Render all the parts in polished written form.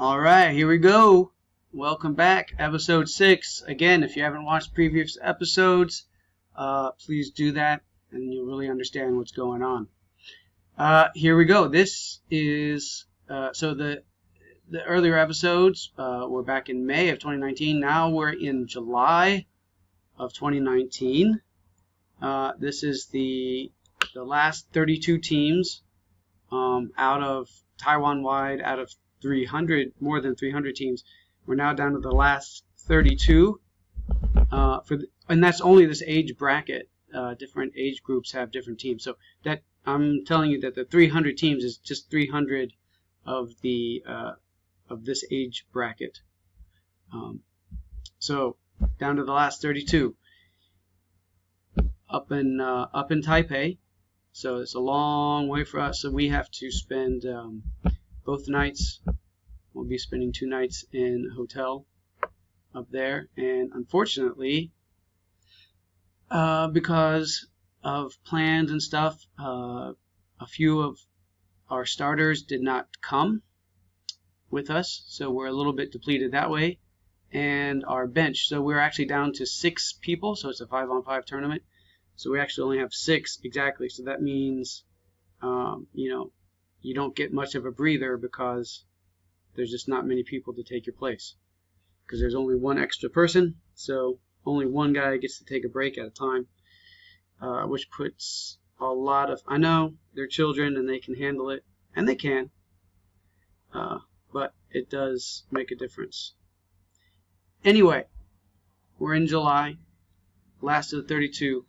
All right, here we go. Welcome back, episode 6. Again, if you haven't watched previous episodes, please do that, and you'll really understand what's going on. Here we go. This is so the earlier episodes were back in May of 2019. Now we're in July of 2019. This is the last 32 teams out of Taiwan-wide, out of 300, more than 300 teams. We're now down to the last 32, and that's only this age bracket. Different age groups have different teams. So that I'm telling you that the 300 teams is just 300 of the of this age bracket. So down to the last 32, up in Taipei. So it's a long way for us. So we have to spend both nights. We'll be spending 2 nights in a hotel up there, and unfortunately, because of plans and stuff, a few of our starters did not come with us, so we're a little bit depleted that way. And our bench, so we're actually down to 6 people, so it's a 5-on-5 tournament. So we actually only have 6 exactly. So that means, you don't get much of a breather because there's just not many people to take your place. Because there's only one extra person, so only one guy gets to take a break at a time, which puts a lot of. I know they're children and they can handle it, and they can, but it does make a difference. Anyway, we're in July, last of the 32.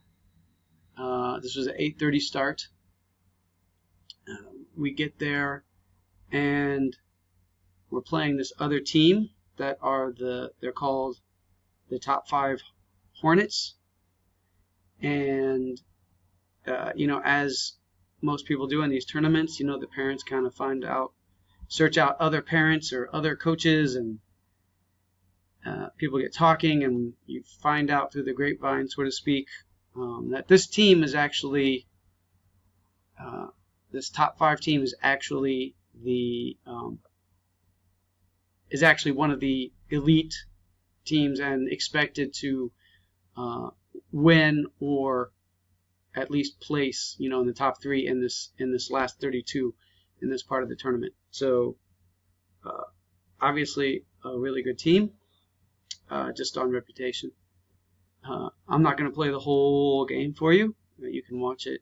This was an 8:30 start. We get there, and we're playing this other team that are they're called the Top 5 Hornets. And as most people do in these tournaments, the parents kind of search out other parents or other coaches, and people get talking, and you find out through the grapevine, so to speak, that this team is actually, this Top 5 team is actually one of the elite teams and expected to win or at least place, in the top 3 in this last 32 in this part of the tournament. So obviously a really good team, just on reputation. I'm not going to play the whole game for you. You can watch it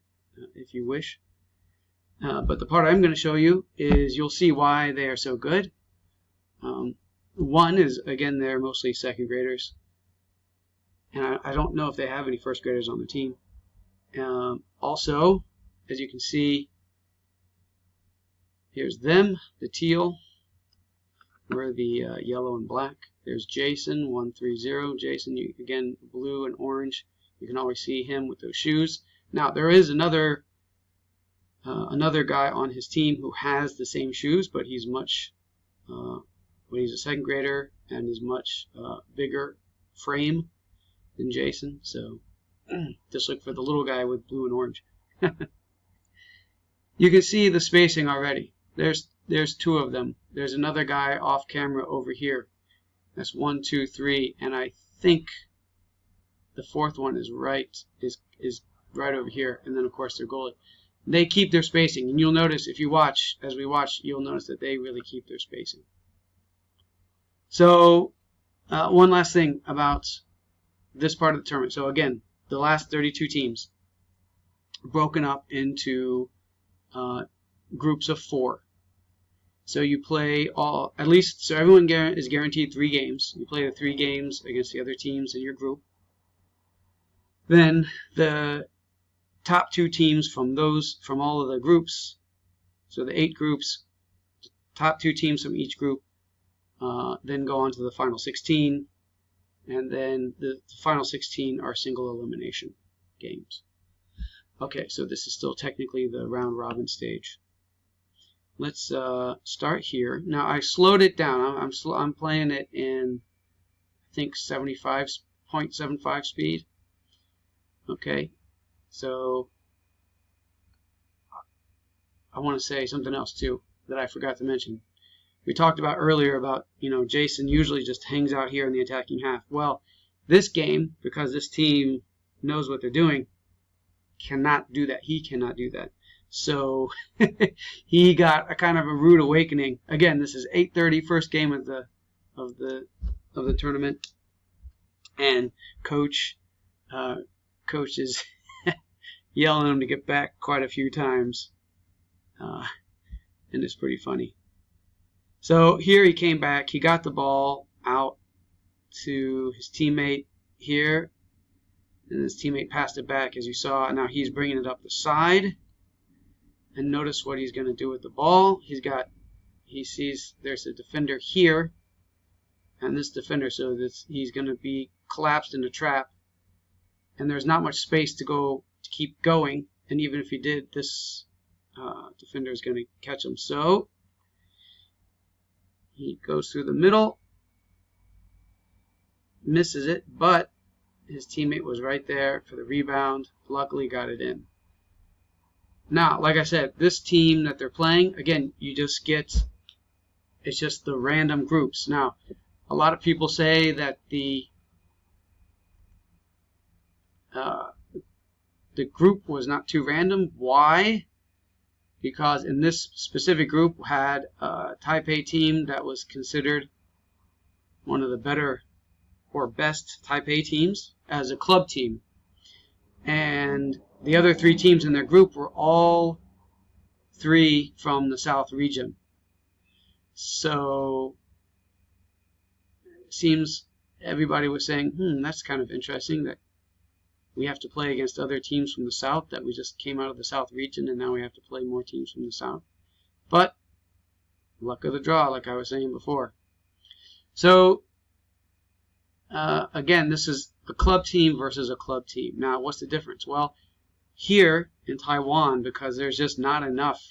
if you wish. But the part I'm going to show you is you'll see why they are so good. One is, again, they're mostly second graders. And I don't know if they have any first graders on the team. Also, as you can see, here's them, the teal. We're the yellow and black. There's Jason, 130. Jason, again, blue and orange. You can always see him with those shoes. Now, there is another guy on his team who has the same shoes, but he's he's a second grader and is much bigger frame than Jason. So just look for the little guy with blue and orange. You can see the spacing already. There's 2 of them. There's another guy off camera over here. That's 1, 2, 3, and I think the 4th one is right over here. And then of course their goalie. They keep their spacing, and you'll notice if you watch, as we watch, you'll notice that they really keep their spacing. So one last thing about this part of the tournament. So again, the last 32 teams broken up into groups of 4. So you play so everyone is guaranteed 3 games. You play the 3 games against the other teams in your group. Then the top 2 teams from all of the groups, so the 8 groups, top 2 teams from each group, then go on to the final 16, and then the final 16 are single elimination games. Okay, so this is still technically the round robin stage. Let's start here. Now I slowed it down. I'm playing it in, I think, 75.75 speed. Okay, so I want to say something else too that I forgot to mention. we talked about earlier about, Jason usually just hangs out here in the attacking half. Well, this game, because this team knows what they're doing, cannot do that. He cannot do that. So he got a kind of a rude awakening. Again, this is 8:30, first game of the tournament, and coach is yelling at him to get back quite a few times, and it's pretty funny. So here he came back. He got the ball out to his teammate here, and his teammate passed it back, as you saw. And now he's bringing it up the side. And notice what he's going to do with the ball. He sees there's a defender here, and this defender, so he's going to be collapsed in a trap, and there's not much space to keep going. And even if he did, this defender is going to catch him. So he goes through the middle, misses it, but his teammate was right there for the rebound. Luckily got it in. Now, like I said, this team that they're playing, again, it's just the random groups. Now, a lot of people say that the group was not too random. Why? Because in this specific group had a Taipei team that was considered one of the better or best Taipei teams as a club team. And the other three teams in their group were all three from the South region. So it seems everybody was saying, that's kind of interesting that we have to play against other teams from the South, that we just came out of the South region and now we have to play more teams from the South. But luck of the draw, like I was saying before. So again, this is a club team versus a club team. Now, what's the difference? Well, here in Taiwan, because there's just not enough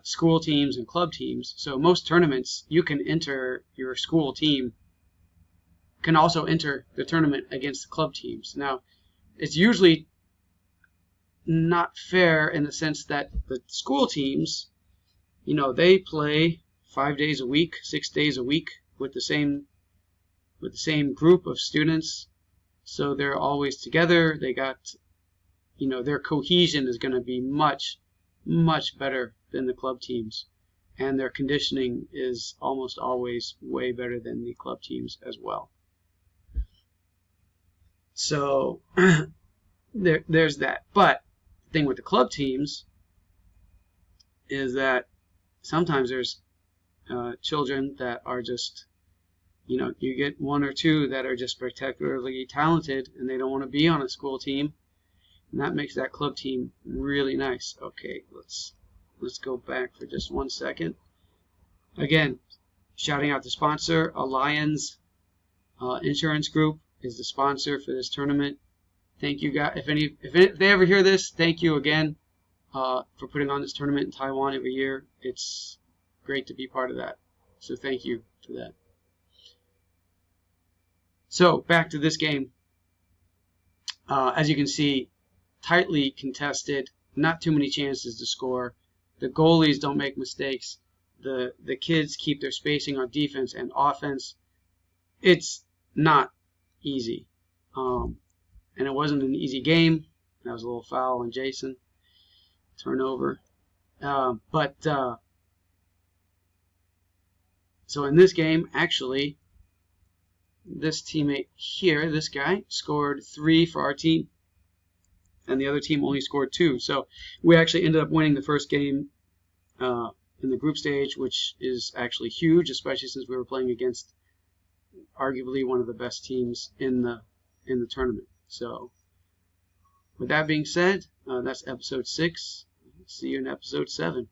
school teams and club teams, so most tournaments you can enter your school team, can also enter the tournament against the club teams. Now, it's usually not fair in the sense that the school teams, they play 5 days a week, 6 days a week with the same group of students, so they're always together. They got, their cohesion is going to be much, much better than the club teams, and their conditioning is almost always way better than the club teams as well. So there's that. But the thing with the club teams is that sometimes there's children that are just, you get one or two that are just particularly talented and they don't want to be on a school team, and that makes that club team really nice. Okay, let's go back for just 1 second. Again, shouting out the sponsor, Allianz Insurance Group is the sponsor for this tournament. Thank you guys. If they ever hear this, thank you again for putting on this tournament in Taiwan every year. It's great to be part of that. So thank you for that. So back to this game. As you can see, tightly contested, not too many chances to score. The goalies don't make mistakes. The kids keep their spacing on defense and offense. It's not easy. And it wasn't an easy game. That was a little foul on Jason. Turnover. So in this game, actually, this teammate here, this guy, scored 3 for our team, and the other team only scored 2. So we actually ended up winning the first game in the group stage, which is actually huge, especially since we were playing against arguably one of the best teams in the tournament. So with that being said, that's episode 6. See you in episode 7.